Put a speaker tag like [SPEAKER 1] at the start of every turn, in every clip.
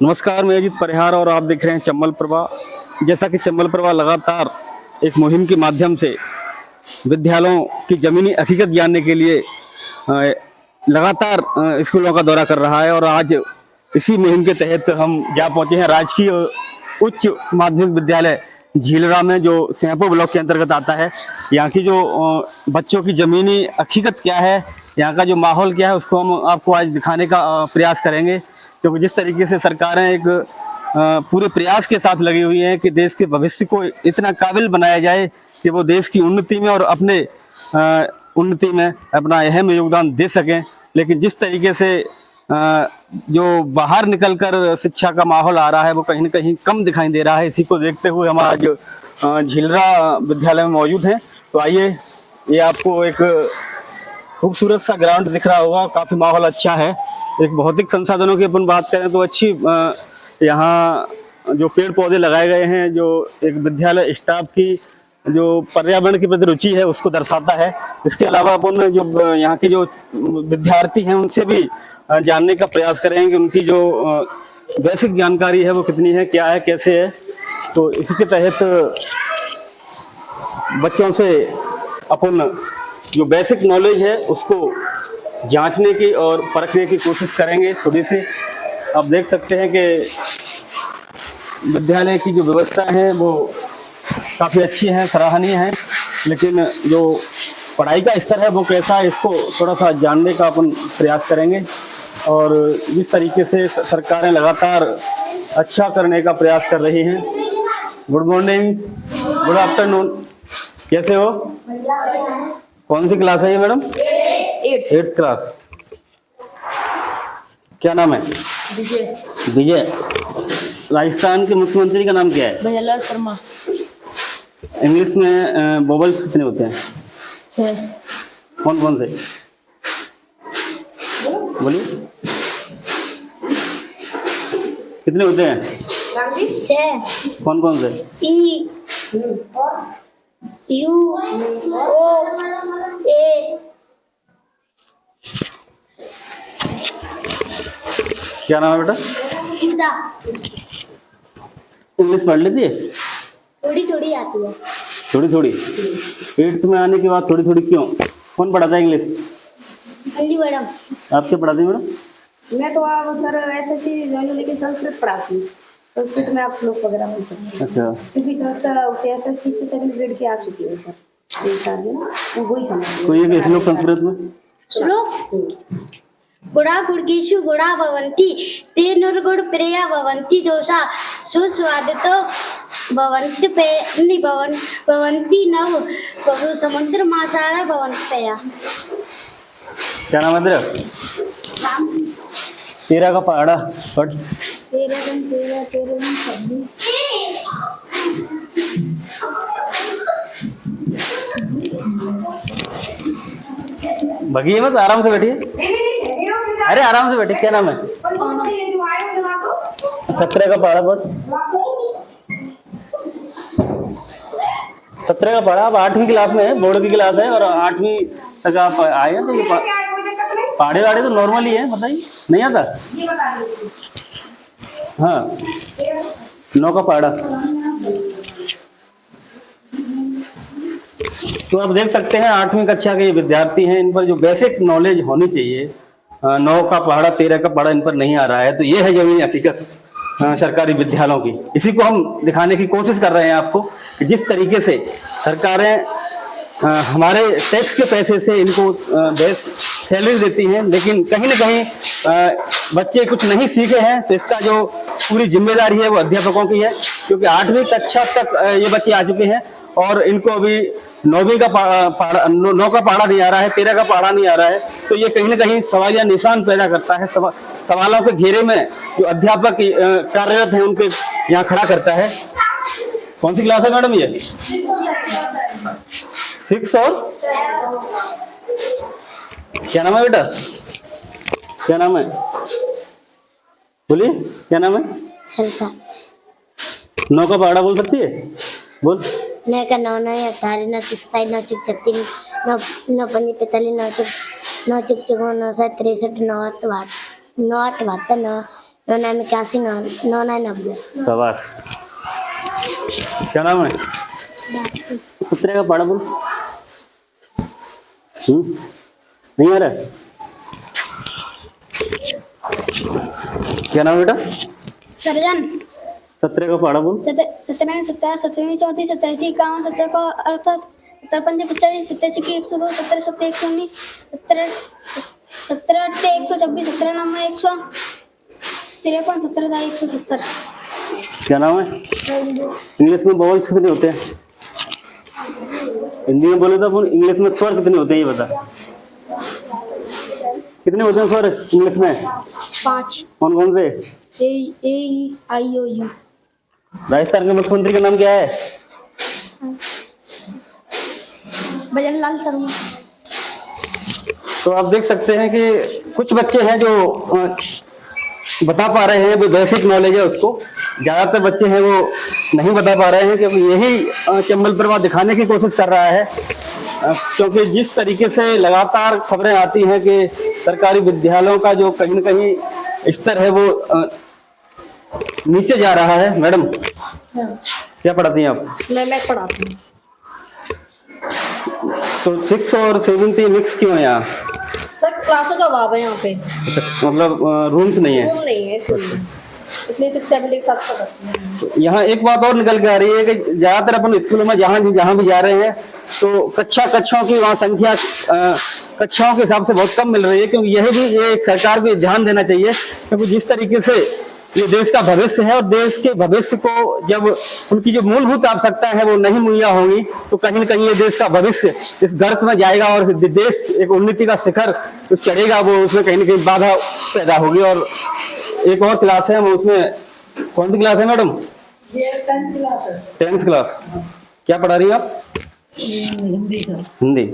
[SPEAKER 1] नमस्कार, मैं अजीत परिहार और आप देख रहे हैं चंबल प्रभा। जैसा कि चंबल प्रभा लगातार एक मुहिम के माध्यम से विद्यालयों की ज़मीनी हकीकत जानने के लिए लगातार स्कूलों का दौरा कर रहा है और आज इसी मुहिम के तहत हम जा पहुंचे हैं राजकीय उच्च माध्यमिक विद्यालय झीलरा में, जो सिंहपुर ब्लॉक के अंतर्गत आता है। यहाँ की जो बच्चों की ज़मीनी हकीकत क्या है, यहाँ का जो माहौल क्या है, उसको हम आपको आज दिखाने का प्रयास करेंगे। क्योंकि जिस तरीके से सरकारें एक पूरे प्रयास के साथ लगी हुई हैं कि देश के भविष्य को इतना काबिल बनाया जाए कि वो देश की उन्नति में और अपने उन्नति में अपना अहम योगदान दे सकें, लेकिन जिस तरीके से जो बाहर निकलकर शिक्षा का माहौल आ रहा है वो कहीं ना कहीं कम दिखाई दे रहा है। इसी को देखते हुए हम आज झीलरा विद्यालय में मौजूद हैं। तो आइए, ये आपको एक खूबसूरत सा ग्राउंड दिख रहा होगा, काफ़ी माहौल अच्छा है। एक भौतिक संसाधनों की अपन बात करें तो अच्छी यहाँ जो पेड़ पौधे लगाए गए हैं, जो एक विद्यालय स्टाफ की जो पर्यावरण की प्रति रुचि है उसको दर्शाता है। इसके अलावा अपन जो यहाँ के जो विद्यार्थी हैं उनसे भी जानने का प्रयास करेंगे, उनकी जो बेसिक जानकारी है वो कितनी है, क्या है, कैसे है। तो इसी के तहत बच्चों से अपन जो बेसिक नॉलेज है उसको जांचने की और परखने की कोशिश करेंगे थोड़ी सी। आप देख सकते हैं कि विद्यालय की जो व्यवस्था है वो काफ़ी अच्छी है, सराहनीय है, लेकिन जो पढ़ाई का स्तर है वो कैसा है इसको थोड़ा सा जानने का अपन प्रयास करेंगे। और जिस तरीके से सरकारें लगातार अच्छा करने का प्रयास कर रही हैं। गुड मॉर्निंग, गुड आफ्टरनून, कैसे हो? कौन सी क्लास है ये मैडम? 8th class. क्या नाम है?
[SPEAKER 2] विजय।
[SPEAKER 1] विजय। राजस्थान के मुख्यमंत्री का नाम क्या है?
[SPEAKER 2] भैयालाल शर्मा।
[SPEAKER 1] इंग्लिश में वोवल्स कितने होते हैं?
[SPEAKER 2] 6।
[SPEAKER 1] कौन कौन से? बोलिए, कितने होते हैं?
[SPEAKER 2] 6।
[SPEAKER 1] कौन कौन से?
[SPEAKER 2] ई, यू, ओ, ए।
[SPEAKER 1] क्या नाम है बेटा?
[SPEAKER 2] इंद्रा।
[SPEAKER 1] इंग्लिश पढ़ लेती है?
[SPEAKER 2] थोड़ी थोड़ी आती है।
[SPEAKER 1] थोड़ी थोड़ी? 8th में आने के बाद थोड़ी थोड़ी क्यों? कौन पढ़ाता है इंग्लिश?
[SPEAKER 2] हिंदी मैडम।
[SPEAKER 1] आप क्या पढ़ाती हैं मैडम?
[SPEAKER 3] मैं तो आप सर ऐसे चीज जो लेकिन संस्कृत पढ़ाती हूँ। संस्कृत में आप श्लोक वगैरह पूछ सकते हैं।
[SPEAKER 1] अच्छा,
[SPEAKER 3] क्योंकि संस्कृत उसे एसएसटी से 7th ग्रेड की आ चुकी है सर। ये चार्ज है ना, वो वही समझ।
[SPEAKER 1] कोई एक श्लोक संस्कृत में?
[SPEAKER 2] श्लोक गुड़ा गुड़गेशु गुड़ा भवन्ति ते नुर्गुण प्रिया भवन्ति दोषा सुस्वादितो भवन्ति पे भवन्ति नव बहु समुद्र मासारा भवन्त्यया।
[SPEAKER 1] क्या नाम है तेरा? 13 का पहाड़ा पढ़।
[SPEAKER 3] 13 26।
[SPEAKER 1] भगिए मत, आराम से बैठिए। अरे आराम से बैठिए। क्या नाम है? 17 का पहाड़ा पढ़। 17 का पढ़ा। आप 8वीं क्लास में है, बोर्ड की क्लास है और 8वीं तक आप आए हैं। तो ये पहाड़े वाड़े तो नॉर्मल ही है, बताइए, नहीं आता? हाँ, 9 का पहाड़ा। तो आप देख सकते हैं 8वीं कक्षा के ये विद्यार्थी हैं, इन पर जो बेसिक नॉलेज होनी चाहिए, 9 का पहाड़ा 13 का पहाड़ा इन पर नहीं आ रहा है। तो ये है जमीनी हकीकत सरकारी विद्यालयों की। इसी को हम दिखाने की कोशिश कर रहे हैं आपको कि जिस तरीके से सरकारें हमारे टैक्स के पैसे से इनको बेस सैलरी देती हैं, लेकिन कहीं ना कहीं बच्चे कुछ नहीं सीखे हैं। तो इसका जो पूरी जिम्मेदारी है वो अध्यापकों की है, क्योंकि 8वीं कक्षा तक ये बच्चे आ चुके हैं और इनको अभी 9वीं का पहाड़ा 9 का पहाड़ा नहीं आ रहा है, 13 का पहाड़ा नहीं आ रहा है। तो ये कहीं ना कहीं सवालिया निशान पैदा करता है। सवालों के घेरे में जो अध्यापक कार्यरत हैं उनके यहाँ खड़ा करता है। कौन सी क्लास है मैडम ये? 6 और क्या नाम है बेटा? क्या नाम है? बोलिए, क्या नाम है?
[SPEAKER 2] सरिता।
[SPEAKER 1] 9 का पहाड़ा बोल सकती है? बोल।
[SPEAKER 2] 9 का 9 9 18 9 27 9 6 36 9 9 5 45 9 6 9 6 9 7 63 9 8 9 8 9 99 81 99 90।
[SPEAKER 1] शाबाश। क्या नाम है? 17 का पढ़ा बोल। नहीं आ रहा है? क्या नाम है बेटा?
[SPEAKER 2] सर्जन
[SPEAKER 1] 17 का पढ़ा बोल।
[SPEAKER 2] 17 17 17 34 27 51 17 को अर्थात 55 45 87 की 102 17 7 119 17 17 126 17 9 100 53 17 दाई 170।
[SPEAKER 1] क्या नाम है? इंग्लिश में वॉवल्स कितने होते हैं? हिंदी में बोले तो अपन इंग्लिश में स्वर कितने होते हैं ये बता। कितने होते हैं स्वर इंग्लिश में?
[SPEAKER 2] 5।
[SPEAKER 1] कौन कौन से?
[SPEAKER 2] ए ई आई ओ यू।
[SPEAKER 1] राजस्थान के मुख्यमंत्री का नाम क्या है?
[SPEAKER 2] भजन लाल शर्मा।
[SPEAKER 1] तो आप देख सकते हैं कि कुछ बच्चे हैं जो बता पा रहे हैं, वो बेसिक नॉलेज है उसको। ज्यादातर बच्चे हैं वो नहीं बता पा रहे हैं, क्योंकि यही चंबल प्रभा दिखाने की कोशिश कर रहा है। क्योंकि जिस तरीके से लगातार खबरें आती हैं कि सरकारी विद्यालयों का जो कहीं न कहीं स्तर है वो नीचे जा रहा है। मैडम क्या पढ़ाती हैं आप?
[SPEAKER 2] मैं पढ़ाती हूँ।
[SPEAKER 1] तो 6 और 7 मिक्स क्यों है यहाँ?
[SPEAKER 3] सर क्लासों का अभाव है यहाँ पे,
[SPEAKER 1] अच्छा, मतलब रूम्स नहीं है?
[SPEAKER 3] रूम नहीं है इसलिए 6 7 एक साथ पढ़ाती हैं।
[SPEAKER 1] तो यहाँ एक बात और निकल के आ रही है कि ज्यादातर अपन स्कूलों में जहाँ भी जा रहे हैं तो कक्षाओं की वहाँ संख्या कक्षाओं के हिसाब से बहुत कम मिल रही है। क्योंकि ये एक सरकार को ध्यान देना चाहिए, क्योंकि जिस तरीके से ये देश का भविष्य है और देश के भविष्य को जब उनकी जो मूलभूत आवश्यकता है वो नहीं मुहैया होंगी तो कहीं न कहीं ये देश का भविष्य इस गर्त में जाएगा और देश एक उन्नति का शिखर जो चढ़ेगा वो उसमें कहीं न कहीं बाधा पैदा होगी। और एक और क्लास है, वो उसमें कौन सी क्लास है मैडम? 10th class. क्या पढ़ा रही हैं आप?
[SPEAKER 3] हिंदी सर।
[SPEAKER 1] हिंदी।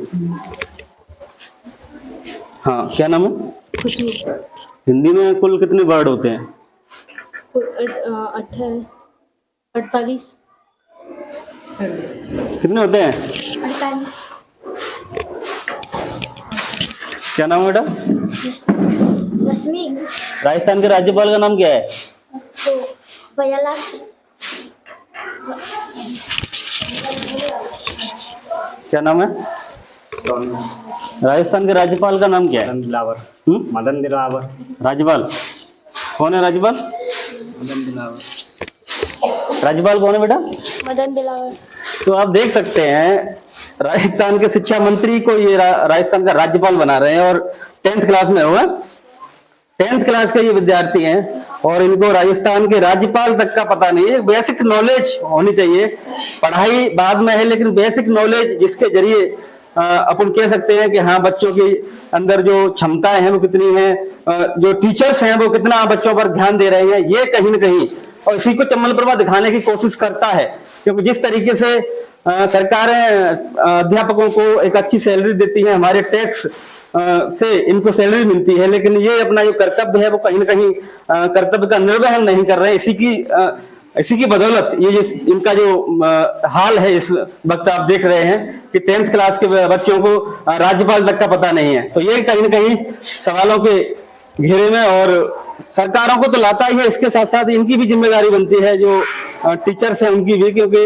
[SPEAKER 1] हाँ, क्या नाम है?
[SPEAKER 2] खुशबू।
[SPEAKER 1] हिंदी में कुल कितने वर्ड होते हैं?
[SPEAKER 2] 48।
[SPEAKER 1] कितने होते हैं?
[SPEAKER 2] 48।
[SPEAKER 1] क्या नाम है बेटा?
[SPEAKER 2] रश्मि।
[SPEAKER 1] राजस्थान के राज्यपाल का नाम क्या है?
[SPEAKER 2] तो भजनलाल।
[SPEAKER 1] क्या नाम है? राजस्थान के राज्यपाल का नाम क्या है?
[SPEAKER 4] मदन दिलावर। मदन दिलावर।
[SPEAKER 1] राज्यपाल कौन है? राज्यपाल
[SPEAKER 4] मदन दिलावर।
[SPEAKER 1] राज्यपाल कौन है बेटा?
[SPEAKER 2] मदन दिलावर।
[SPEAKER 1] तो आप देख सकते हैं राजस्थान के शिक्षा मंत्री को ये राजस्थान का राज्यपाल बना रहे हैं और 10th क्लास में हुआ। 10th क्लास के ये विद्यार्थी हैं और इनको राजस्थान के राज्यपाल तक का पता नहीं है। बेसिक नॉलेज होनी चाहिए, पढ़ाई बाद में है, लेकिन बेसिक नॉलेज जिसके जरिए अपन कह सकते हैं कि हाँ बच्चों के अंदर जो क्षमताएं हैं वो कितनी हैं, जो टीचर्स हैं वो कितना बच्चों पर ध्यान दे रहे हैं, ये कहीं न कहीं और इसी को चंबल प्रभा दिखाने की कोशिश करता है। क्योंकि जिस तरीके से सरकारें अध्यापकों को एक अच्छी सैलरी देती है, हमारे टैक्स से इनको सैलरी मिलती है, लेकिन ये अपना जो कर्तव्य है वो कहीं न कहीं कर्तव्य का निर्वहन नहीं कर रहे हैं। इसी की बदौलत ये इनका जो हाल है इस वक्त आप देख रहे हैं कि 10th क्लास के बच्चों को राज्यपाल तक का पता नहीं है। तो ये कहीं न कहीं सवालों के घेरे में और सरकारों को तो लाता ही है, इसके साथ साथ इनकी भी जिम्मेदारी बनती है, जो टीचर्स हैं उनकी भी, क्योंकि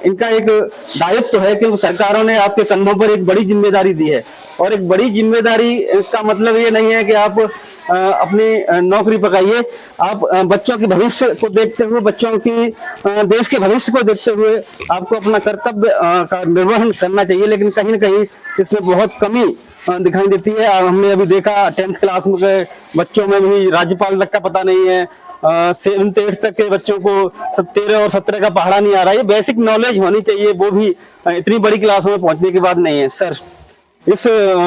[SPEAKER 1] इनका एक दायित्व है कि सरकारों ने आपके कंधों पर एक बड़ी जिम्मेदारी दी है। और एक बड़ी जिम्मेदारी का मतलब ये नहीं है कि आप अपनी नौकरी पकाइए, आप बच्चों के भविष्य को देखते हुए, बच्चों की देश के भविष्य को देखते हुए आपको अपना कर्तव्य का निर्वहन करना चाहिए। लेकिन कहीं न कहीं इसमें बहुत कमी दिखाई देती है। हमने अभी देखा 10th क्लास में के बच्चों में भी राज्यपाल तक का पता नहीं है, 7th 8th तक के बच्चों को 13 और 17 का पढ़ा नहीं आ रहा है। ये बेसिक नॉलेज होनी चाहिए, वो भी इतनी बड़ी क्लास में पहुंचने के बाद नहीं है। सर, इस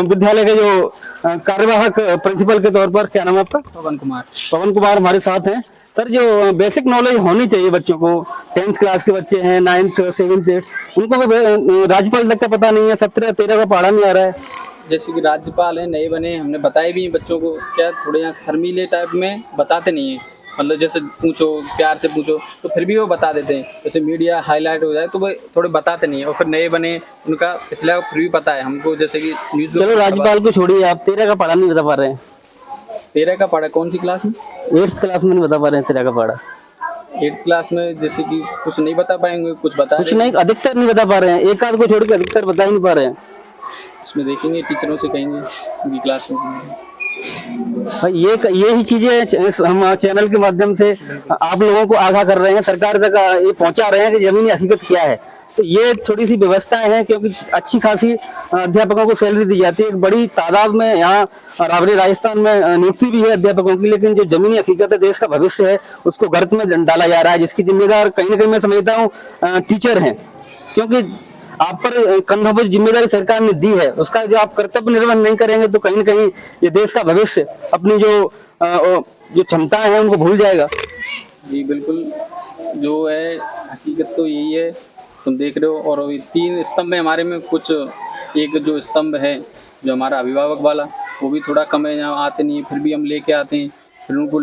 [SPEAKER 1] विद्यालय के जो कार्यवाहक प्रिंसिपल के तौर पर, क्या नाम है आपका?
[SPEAKER 4] पवन कुमार।
[SPEAKER 1] पवन कुमार हमारे साथ हैं। सर, जो बेसिक नॉलेज होनी चाहिए बच्चों को, 10th क्लास के बच्चे हैं, 9th 7th 8th, उनको भी राज्यपाल तक का पता नहीं है, 17 13 का पढ़ा नहीं आ रहा है।
[SPEAKER 4] जैसे कि राज्यपाल है नए बने, हमने बताए भी हैं बच्चों को, क्या थोड़े यहाँ शर्मीले टाइप में बताते नहीं है, मतलब जैसे पूछो प्यार से पूछो तो फिर भी वो बता देते हैं, जैसे मीडिया हाईलाइट हो जाए तो वो थोड़े बताते नहीं है। और फिर नए बने उनका पिछला फिर भी पता है हमको, जैसे कि न्यूज़।
[SPEAKER 1] चलो राज्यपाल को छोड़िए, आप 13 का पढ़ा नहीं बता पा रहे हैं।
[SPEAKER 4] 13 का पढ़ा, कौन सी क्लास में?
[SPEAKER 1] 8th क्लास में नहीं बता पा रहे हैं 13 का पढ़ा।
[SPEAKER 4] 8th क्लास में जैसे कि कुछ नहीं बता पाएंगे, कुछ बता
[SPEAKER 1] कुछ
[SPEAKER 4] रहे
[SPEAKER 1] नहीं, अधिकतर नहीं बता पा रहे हैं, एक आध को छोड़ के अधिकतर बता ही नहीं पा रहे हैं।
[SPEAKER 4] इसमें देखेंगे टीचरों से कहेंगे उनकी क्लास में।
[SPEAKER 1] भाई यही चीजें हम चैनल के माध्यम से आप लोगों को आगाह कर रहे हैं, सरकार तक ये पहुंचा रहे हैं कि जमीनी हकीकत क्या है। तो ये थोड़ी सी व्यवस्थाएं हैं, क्योंकि अच्छी खासी अध्यापकों को सैलरी दी जाती है, एक बड़ी तादाद में यहाँ राबरी राजस्थान में नियुक्ति भी है अध्यापकों की, लेकिन जो जमीनी हकीकत है, देश का भविष्य है, उसको गर्त में डाला जा रहा है, जिसकी जिम्मेदार कहीं ना कहीं मैं समझता हूँ टीचर हैं। क्योंकि आप पर कंधों पर जिम्मेदारी सरकार ने दी है, उसका जो आप कर्तव्य निर्वहन नहीं करेंगे तो कहीं ना कहीं ये देश का भविष्य अपनी जो क्षमताएं हैं उनको भूल जाएगा।
[SPEAKER 4] जी बिल्कुल, जो है हकीकत तो यही है, तुम देख रहे हो। और 3 स्तंभ है हमारे में, कुछ एक जो स्तंभ है जो हमारा अभिभावक वाला, वो भी थोड़ा कम है, यहाँ आते नहीं है, फिर भी हम लेके आते हैं, फिर उनको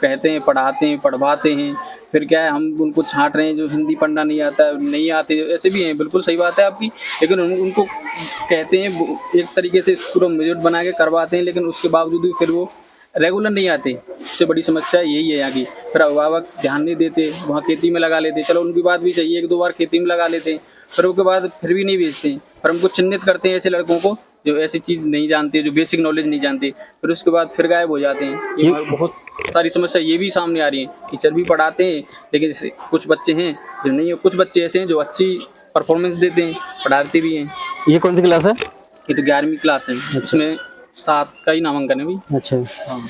[SPEAKER 4] कहते हैं, पढ़ाते हैं, पढ़वाते हैं। फिर क्या है, हम उनको छांट रहे हैं जो हिंदी पढ़ना नहीं आता है, नहीं आते, ऐसे भी हैं, बिल्कुल सही बात है आपकी। लेकिन उनको कहते हैं, एक तरीके से पूरा मेजर बना के करवाते हैं, लेकिन उसके बावजूद भी फिर वो रेगुलर नहीं आते। सबसे बड़ी समस्या यही है यहाँ की। फिर अभिभावक ध्यान नहीं देते, वहाँ खेती में लगा लेते, चलो उनकी बात भी चाहिए, 1-2 बार खेती में लगा लेते हैं, फिर उसके बाद फिर भी नहीं भेजते हैं। पर हमको चिन्हित करते हैं ऐसे लड़कों को जो ऐसी चीज़ नहीं जानते, जो बेसिक नॉलेज नहीं जानते, फिर उसके बाद फिर गायब हो जाते हैं। ये बहुत सारी समस्या ये भी सामने आ रही है। टीचर भी पढ़ाते हैं, लेकिन कुछ बच्चे हैं जो नहीं, कुछ बच्चे ऐसे हैं जो अच्छी परफॉर्मेंस देते हैं, पढ़ाते भी हैं।
[SPEAKER 1] ये कौन सी क्लास है?
[SPEAKER 4] ये तो 11वीं क्लास है, उसमें 7 का ही नामांकन है भी।
[SPEAKER 1] अच्छा,
[SPEAKER 4] हाँ,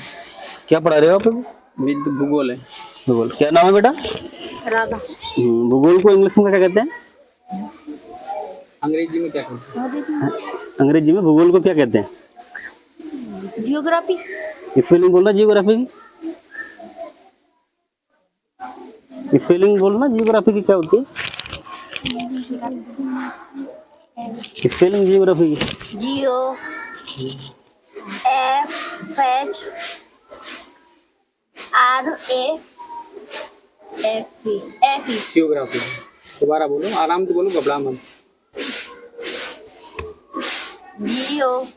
[SPEAKER 1] क्या पढ़ा रहे हो आप?
[SPEAKER 4] मेरी तो भूगोल है।
[SPEAKER 1] भूगोल, क्या नाम है बेटा?
[SPEAKER 2] राधा।
[SPEAKER 1] भूगोल को इंग्लिश में क्या कहते हैं?
[SPEAKER 4] अंग्रेजी में क्या कहते हैं?
[SPEAKER 1] अंग्रेजी में भूगोल को क्या कहते हैं?
[SPEAKER 2] जियोग्राफी।
[SPEAKER 1] स्पेलिंग बोलना जियोग्राफी की, स्पेलिंग बोलना जियोग्राफी की क्या होती है? स्पेलिंग जियोग्राफी की
[SPEAKER 2] GOFHRAFE।
[SPEAKER 4] जियोग्राफी। दोबारा बोलो, आराम से बोलो, घबरा मत।
[SPEAKER 2] GOFHRAFE।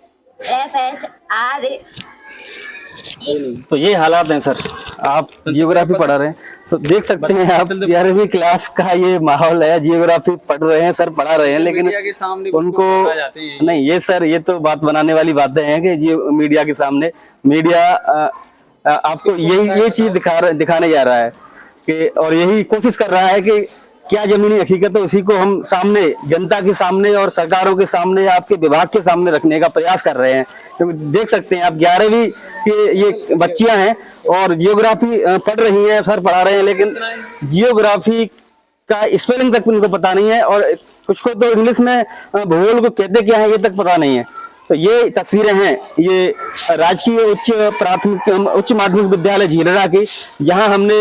[SPEAKER 1] तो ये हालात हैं सर, आप जियोग्राफी पढ़ा रहे हैं तो देख सकते हैं आप 11वीं क्लास का ये माहौल है, जियोग्राफी पढ़ रहे हैं सर, पढ़ा रहे हैं, लेकिन उनको नहीं, ये सर ये तो बात बनाने वाली बातें हैं कि मीडिया के सामने मीडिया आपको ये चीज दिखाने जा रहा है कि, और यही कोशिश कर रहा है कि क्या जमीनी हकीकत है उसी को हम सामने, जनता के सामने और सरकारों के सामने, आपके विभाग के सामने रखने का प्रयास कर रहे हैं। तो देख सकते हैं आप 11वीं के ये बच्चियां हैं और जियोग्राफी पढ़ रही हैं, सर पढ़ा रहे हैं, लेकिन जियोग्राफी का स्पेलिंग तक उनको पता नहीं है, और कुछ को तो इंग्लिश में भूगोल को कहते क्या है ये तक पता नहीं है। तो ये तस्वीरें हैं ये राजकीय उच्च माध्यमिक विद्यालय झीलरा की, जहां हमने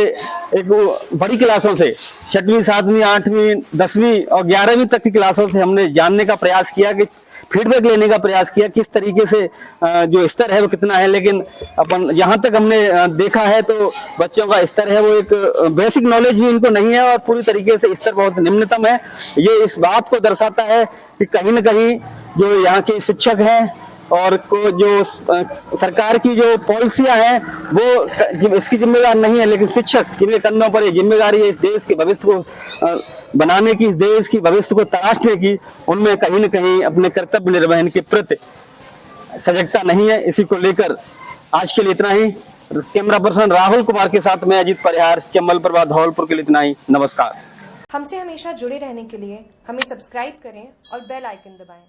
[SPEAKER 1] एक बड़ी क्लासों से 6वीं 7वीं 8वीं 10वीं और 11वीं तक की क्लासों से हमने जानने का प्रयास किया, कि फीडबैक लेने का प्रयास किया किस तरीके से जो स्तर है वो कितना है। लेकिन अपन जहां तक हमने देखा है तो बच्चों का स्तर है वो एक बेसिक नॉलेज भी इनको नहीं है और पूरी तरीके से स्तर बहुत निम्नतम है। ये इस बात को दर्शाता है कि कहीं न कहीं जो यहाँ के शिक्षक हैं और को जो सरकार की जो पॉलिसियां हैं वो इसकी जिम्मेदार नहीं है, लेकिन शिक्षक जिनके कंधों पर ये जिम्मेदारी है इस देश के भविष्य को बनाने की, इस देश की भविष्य को तराशने की, उनमें कहीं न कहीं अपने कर्तव्य निर्वहन के प्रति सजगता नहीं है। इसी को लेकर आज के लिए इतना ही। कैमरा पर्सन राहुल कुमार के साथ मैं अजीत परिहार, चंबल प्रभा, धौलपुर के लिए इतना ही। नमस्कार।
[SPEAKER 5] हमसे हमेशा जुड़े रहने के लिए हमें सब्सक्राइब करें और बेल आइकन दबाएं।